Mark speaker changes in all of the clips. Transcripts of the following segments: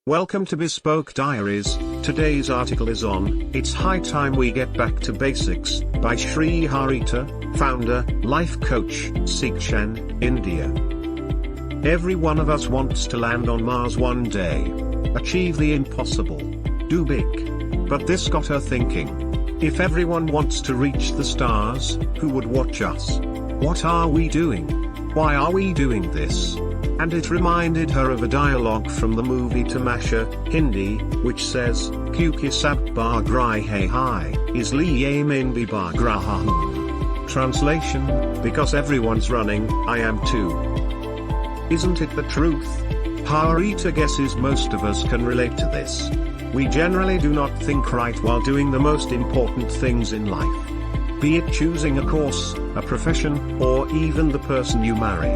Speaker 1: Welcome to Bespoke Diaries. Today's article is on "It's High Time We Get Back to Basics" by Shri Haritha, founder, life coach, Sikshan, India. Every one of us wants to land on Mars one day. Achieve the impossible. Do big. But this got her thinking. If everyone wants to reach the stars, who would watch us? What are we doing? Why are we doing this? And it reminded her of a dialogue from the movie Tamasha, Hindi, which says, "Kyunki sab bhag rahe hai, isliye main bhi bhag raha hoon." Translation: because everyone's running, I am too. Isn't it the truth? Haritha guesses most of us can relate to this. We generally do not think right while doing the most important things in life. Be it choosing a course, a profession, or even the person you marry.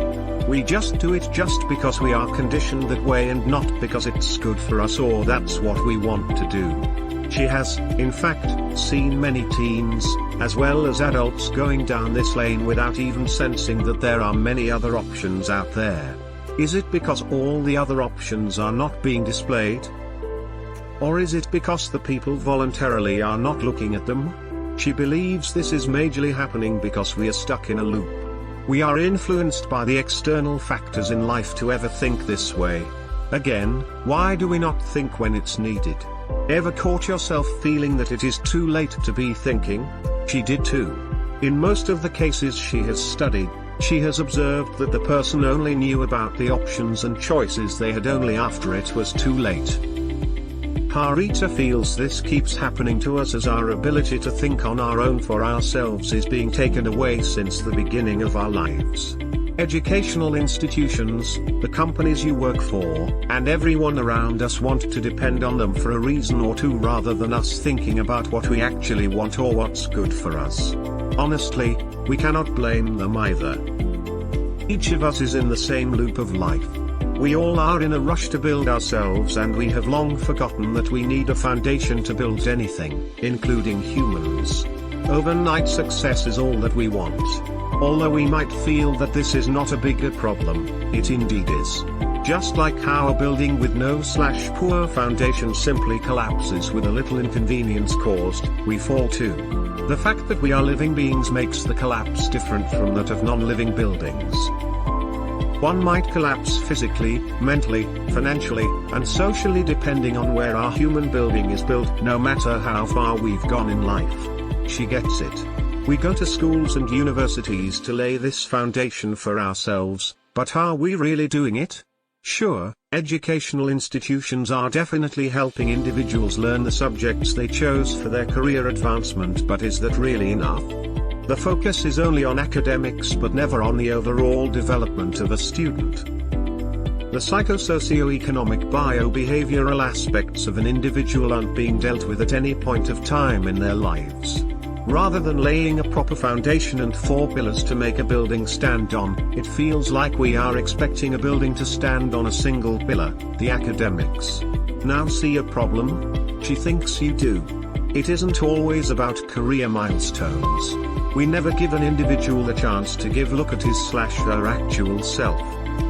Speaker 1: We just do it just because we are conditioned that way and not because it's good for us or that's what we want to do. She has, in fact, seen many teens, as well as adults going down this lane without even sensing that there are many other options out there. Is it because all the other options are not being displayed? Or is it because the people voluntarily are not looking at them? She believes this is majorly happening because we are stuck in a loop. We are influenced by the external factors in life to ever think this way. Again, why do we not think when it's needed? Ever caught yourself feeling that it is too late to be thinking? She did too. In most of the cases she has studied, she has observed that the person only knew about the options and choices they had only after it was too late. Haritha feels this keeps happening to us as our ability to think on our own for ourselves is being taken away since the beginning of our lives. Educational institutions, the companies you work for, and everyone around us want to depend on them for a reason or two rather than us thinking about what we actually want or what's good for us. Honestly, we cannot blame them either. Each of us is in the same loop of life. We all are in a rush to build ourselves and we have long forgotten that we need a foundation to build anything, including humans. Overnight success is all that we want. Although we might feel that this is not a bigger problem, it indeed is. Just like how a building with no/poor foundation simply collapses with a little inconvenience caused, we fall too. The fact that we are living beings makes the collapse different from that of non-living buildings. One might collapse physically, mentally, financially, and socially depending on where our human building is built, no matter how far we've gone in life. She gets it. We go to schools and universities to lay this foundation for ourselves, but are we really doing it? Sure, educational institutions are definitely helping individuals learn the subjects they chose for their career advancement, but is that really enough? The focus is only on academics but never on the overall development of a student. The psychosocioeconomic bio-behavioral aspects of an individual aren't being dealt with at any point of time in their lives. Rather than laying a proper foundation and 4 pillars to make a building stand on, it feels like we are expecting a building to stand on a single pillar, the academics. Now see a problem? She thinks you do. It isn't always about career milestones. We never give an individual a chance to give look at his/her actual self.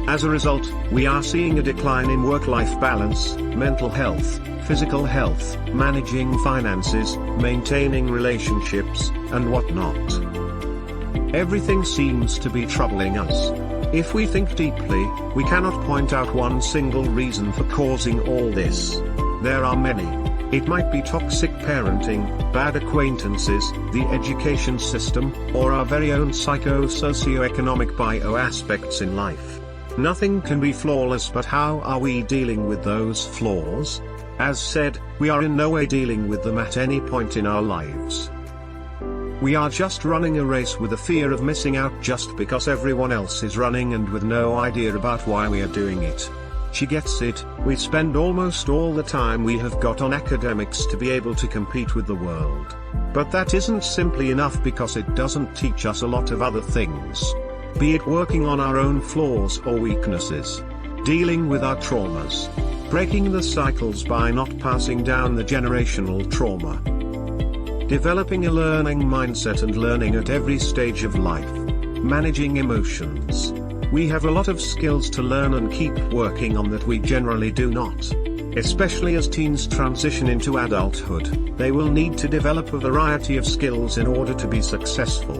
Speaker 1: As a result, we are seeing a decline in work-life balance, mental health, physical health, managing finances, maintaining relationships, and whatnot. Everything seems to be troubling us. If we think deeply, we cannot point out one single reason for causing all this. There are many. It might be toxic parenting, bad acquaintances, the education system, or our very own psycho-socioeconomic bio-aspects in life. Nothing can be flawless, but how are we dealing with those flaws? As said, we are in no way dealing with them at any point in our lives. We are just running a race with the fear of missing out just because everyone else is running and with no idea about why we are doing it. She gets it. We spend almost all the time we have got on academics to be able to compete with the world. But that isn't simply enough because it doesn't teach us a lot of other things. Be it working on our own flaws or weaknesses, dealing with our traumas, breaking the cycles by not passing down the generational trauma, developing a learning mindset and learning at every stage of life, managing emotions. We have a lot of skills to learn and keep working on that we generally do not. Especially as teens transition into adulthood, they will need to develop a variety of skills in order to be successful.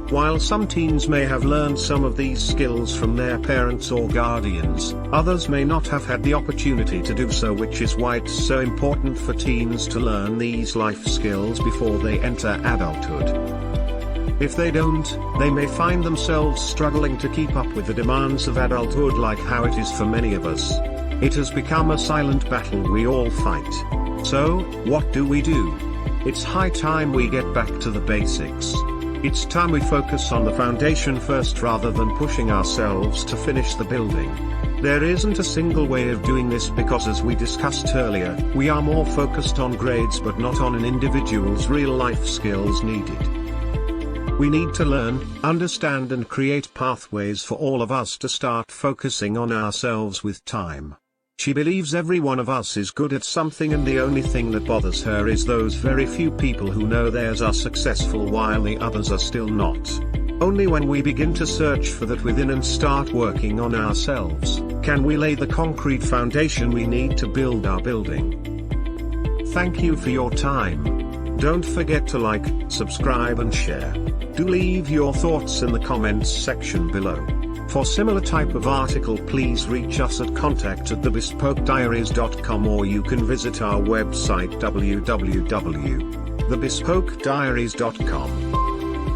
Speaker 1: While some teens may have learned some of these skills from their parents or guardians, others may not have had the opportunity to do so, which is why it's so important for teens to learn these life skills before they enter adulthood. If they don't, they may find themselves struggling to keep up with the demands of adulthood, like how it is for many of us. It has become a silent battle we all fight. So, what do? It's high time we get back to the basics. It's time we focus on the foundation first rather than pushing ourselves to finish the building. There isn't a single way of doing this because, as we discussed earlier, we are more focused on grades but not on an individual's real life skills needed. We need to learn, understand and create pathways for all of us to start focusing on ourselves with time. She believes every one of us is good at something, and the only thing that bothers her is those very few people who know theirs are successful while the others are still not. Only when we begin to search for that within and start working on ourselves, can we lay the concrete foundation we need to build our building. Thank you for your time. Don't forget to like, subscribe and share. Do leave your thoughts in the comments section below. For similar type of article, please reach us at contact@thebespokediaries.com, or you can visit our website www.thebespokediaries.com.